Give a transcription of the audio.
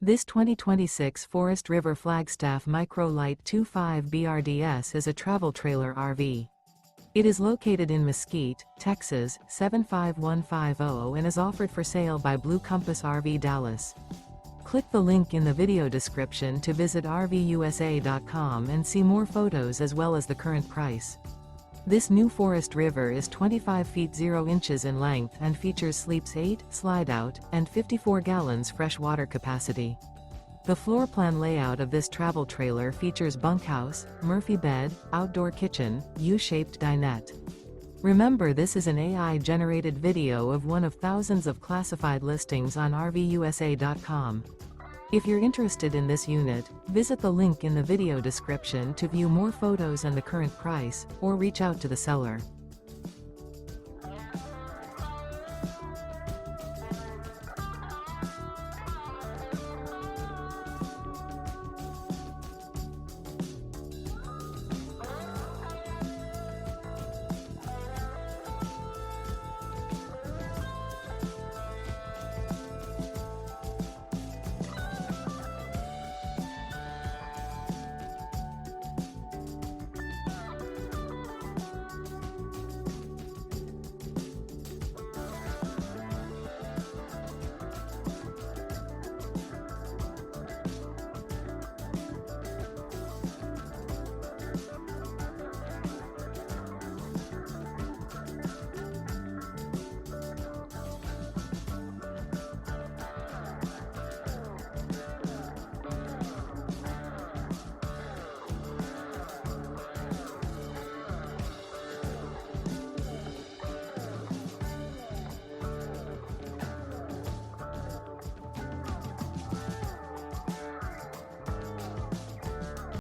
This 2026 Forest River Flagstaff Micro Lite 25 BRDS is a travel trailer RV. It is located in Mesquite, Texas 75150 and is offered for sale by Blue Compass RV Dallas. Click the link in the video description to visit RVUSA.com and see more photos as well as the current price. This new Forest River is 25 feet 0 inches in length and features sleeps 8, Slideout, and 54 gallons fresh water capacity. The floor plan layout of this travel trailer features bunkhouse, Murphy bed, outdoor kitchen, U-shaped dinette. Remember, this is an AI-generated video of one of thousands of classified listings on RVUSA.com. If you're interested in this unit, visit the link in the video description to view more photos and the current price, or reach out to the seller.